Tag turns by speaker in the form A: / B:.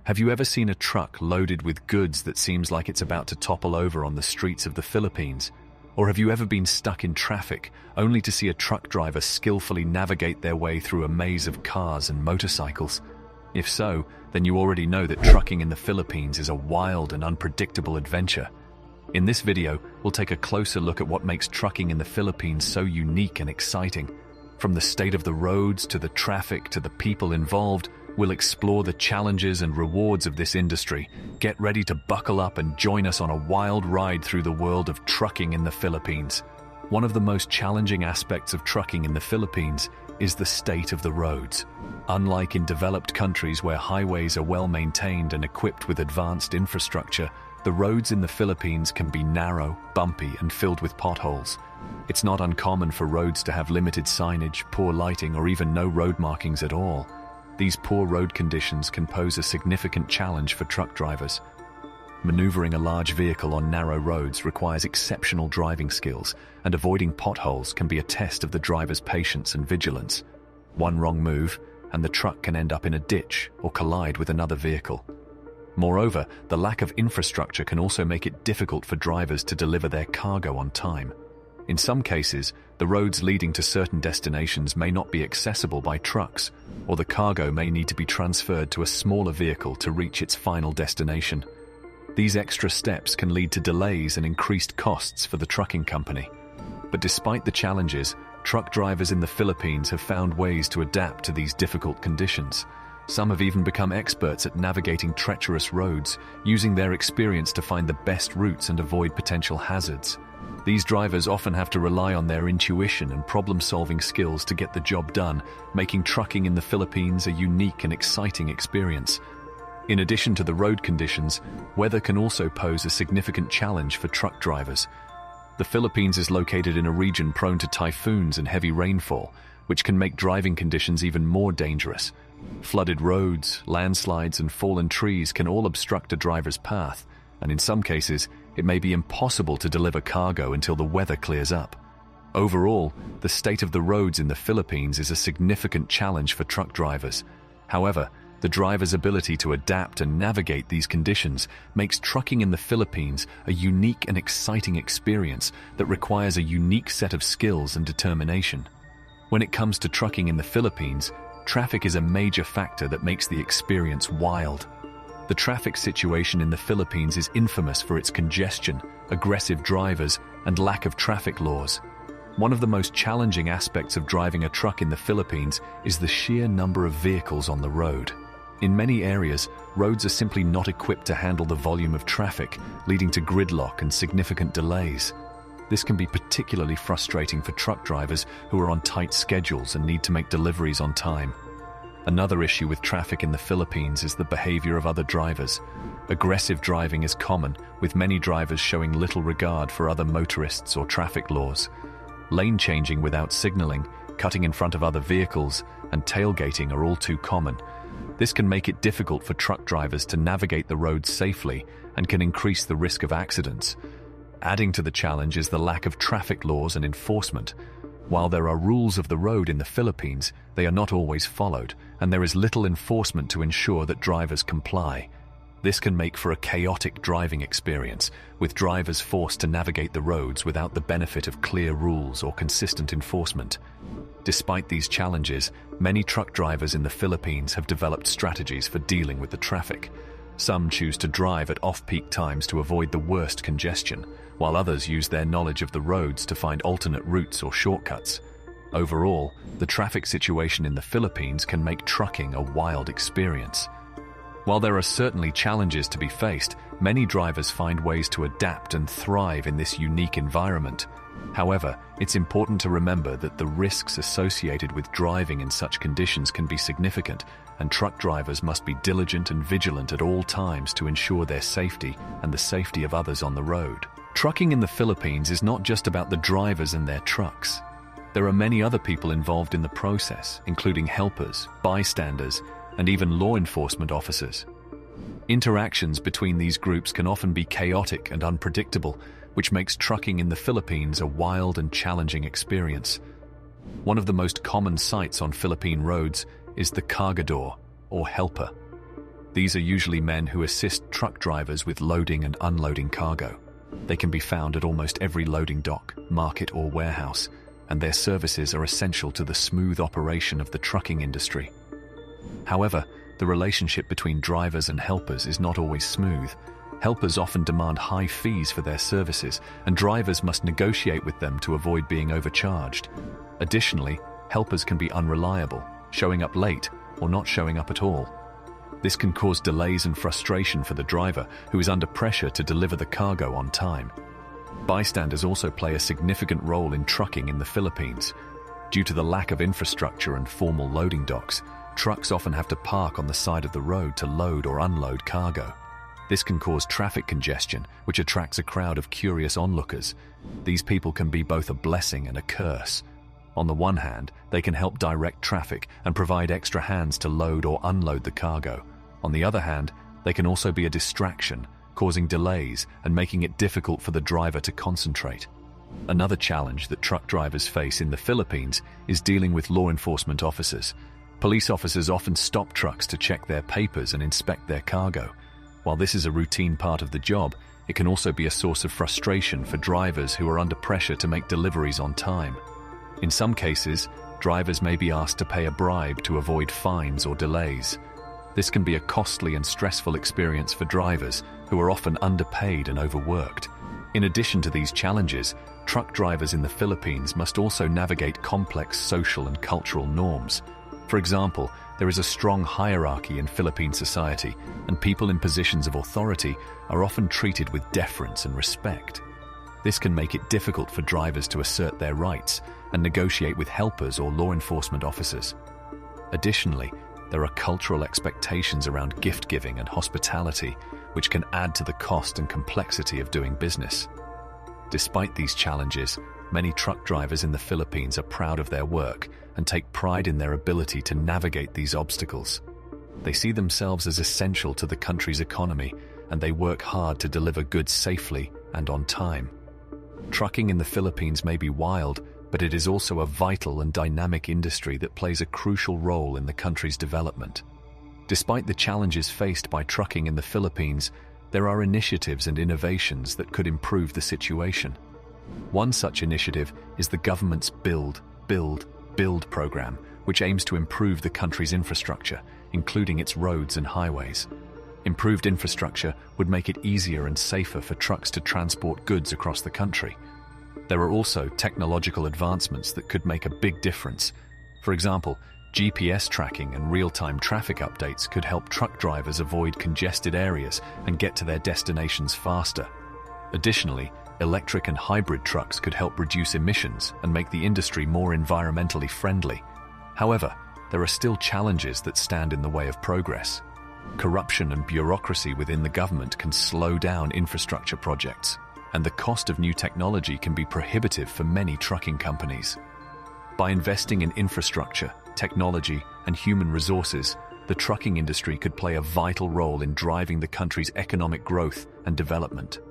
A: Have you ever seen a truck loaded with goods that seems like it's about to topple over on the streets of the Philippines? Or have you ever been stuck in traffic only to see a truck driver skillfully navigate their way through a maze of cars and motorcycles? If so, then you already know that trucking in the Philippines is a wild and unpredictable adventure. In this video, we'll take a closer look at what makes trucking in the Philippines so unique and exciting. From the state of the roads to the traffic to the people involved, we'll explore the challenges and rewards of this industry. Get ready to buckle up and join us on a wild ride through the world of trucking in the Philippines. One of the most challenging aspects of trucking in the Philippines is the state of the roads. Unlike in developed countries where highways are well maintained and equipped with advanced infrastructure, the roads in the Philippines can be narrow, bumpy, and filled with potholes. It's not uncommon for roads to have limited signage, poor lighting, or even no road markings at all. These poor road conditions can pose a significant challenge for truck drivers. Maneuvering a large vehicle on narrow roads requires exceptional driving skills, and avoiding potholes can be a test of the driver's patience and vigilance. One wrong move, and the truck can end up in a ditch or collide with another vehicle. Moreover, the lack of infrastructure can also make it difficult for drivers to deliver their cargo on time. In some cases, the roads leading to certain destinations may not be accessible by trucks, or the cargo may need to be transferred to a smaller vehicle to reach its final destination. These extra steps can lead to delays and increased costs for the trucking company. But despite the challenges, truck drivers in the Philippines have found ways to adapt to these difficult conditions. Some have even become experts at navigating treacherous roads, using their experience to find the best routes and avoid potential hazards. These drivers often have to rely on their intuition and problem-solving skills to get the job done, making trucking in the Philippines a unique and exciting experience. In addition to the road conditions, weather can also pose a significant challenge for truck drivers. The Philippines is located in a region prone to typhoons and heavy rainfall, which can make driving conditions even more dangerous. Flooded roads, landslides, and fallen trees can all obstruct a driver's path, and in some cases, it may be impossible to deliver cargo until the weather clears up. Overall, the state of the roads in the Philippines is a significant challenge for truck drivers. However, the driver's ability to adapt and navigate these conditions makes trucking in the Philippines a unique and exciting experience that requires a unique set of skills and determination. When it comes to trucking in the Philippines, traffic is a major factor that makes the experience wild. The traffic situation in the Philippines is infamous for its congestion, aggressive drivers, and lack of traffic laws. One of the most challenging aspects of driving a truck in the Philippines is the sheer number of vehicles on the road. In many areas, roads are simply not equipped to handle the volume of traffic, leading to gridlock and significant delays. This can be particularly frustrating for truck drivers who are on tight schedules and need to make deliveries on time. Another issue with traffic in the Philippines is the behavior of other drivers. Aggressive driving is common, with many drivers showing little regard for other motorists or traffic laws. Lane changing without signaling, cutting in front of other vehicles, and tailgating are all too common. This can make it difficult for truck drivers to navigate the roads safely and can increase the risk of accidents. Adding to the challenge is the lack of traffic laws and enforcement. While there are rules of the road in the Philippines, they are not always followed, and there is little enforcement to ensure that drivers comply. This can make for a chaotic driving experience, with drivers forced to navigate the roads without the benefit of clear rules or consistent enforcement. Despite these challenges, many truck drivers in the Philippines have developed strategies for dealing with the traffic. Some choose to drive at off-peak times to avoid the worst congestion, while others use their knowledge of the roads to find alternate routes or shortcuts. Overall, the traffic situation in the Philippines can make trucking a wild experience. While there are certainly challenges to be faced, many drivers find ways to adapt and thrive in this unique environment. However, it's important to remember that the risks associated with driving in such conditions can be significant, and truck drivers must be diligent and vigilant at all times to ensure their safety and the safety of others on the road. Trucking in the Philippines is not just about the drivers and their trucks. There are many other people involved in the process, including helpers, bystanders, and even law enforcement officers. Interactions between these groups can often be chaotic and unpredictable, which makes trucking in the Philippines a wild and challenging experience. One of the most common sights on Philippine roads is the cargador, or helper. These are usually men who assist truck drivers with loading and unloading cargo. They can be found at almost every loading dock, market or warehouse, and their services are essential to the smooth operation of the trucking industry. However, the relationship between drivers and helpers is not always smooth. Helpers often demand high fees for their services, and drivers must negotiate with them to avoid being overcharged. Additionally, helpers can be unreliable, showing up late or not showing up at all. This can cause delays and frustration for the driver, who is under pressure to deliver the cargo on time. Bystanders also play a significant role in trucking in the Philippines. Due to the lack of infrastructure and formal loading docks, trucks often have to park on the side of the road to load or unload cargo. This can cause traffic congestion, which attracts a crowd of curious onlookers. These people can be both a blessing and a curse. On the one hand, they can help direct traffic and provide extra hands to load or unload the cargo. On the other hand, they can also be a distraction, causing delays and making it difficult for the driver to concentrate. Another challenge that truck drivers face in the Philippines is dealing with law enforcement officers. Police officers often stop trucks to check their papers and inspect their cargo. While this is a routine part of the job, it can also be a source of frustration for drivers who are under pressure to make deliveries on time. In some cases, drivers may be asked to pay a bribe to avoid fines or delays. This can be a costly and stressful experience for drivers who are often underpaid and overworked. In addition to these challenges, truck drivers in the Philippines must also navigate complex social and cultural norms. For example, there is a strong hierarchy in Philippine society, and people in positions of authority are often treated with deference and respect. This can make it difficult for drivers to assert their rights and negotiate with helpers or law enforcement officers. Additionally, there are cultural expectations around gift-giving and hospitality, which can add to the cost and complexity of doing business. Despite these challenges, many truck drivers in the Philippines are proud of their work and take pride in their ability to navigate these obstacles. They see themselves as essential to the country's economy, and they work hard to deliver goods safely and on time. Trucking in the Philippines may be wild, but it is also a vital and dynamic industry that plays a crucial role in the country's development. Despite the challenges faced by trucking in the Philippines, there are initiatives and innovations that could improve the situation. One such initiative is the government's Build program, which aims to improve the country's infrastructure, including its roads and highways. Improved infrastructure would make it easier and safer for trucks to transport goods across the country. There are also technological advancements that could make a big difference. For example, GPS tracking and real-time traffic updates could help truck drivers avoid congested areas and get to their destinations faster. Additionally, electric and hybrid trucks could help reduce emissions and make the industry more environmentally friendly. However, there are still challenges that stand in the way of progress. Corruption and bureaucracy within the government can slow down infrastructure projects, and the cost of new technology can be prohibitive for many trucking companies. By investing in infrastructure, technology, and human resources, the trucking industry could play a vital role in driving the country's economic growth and development.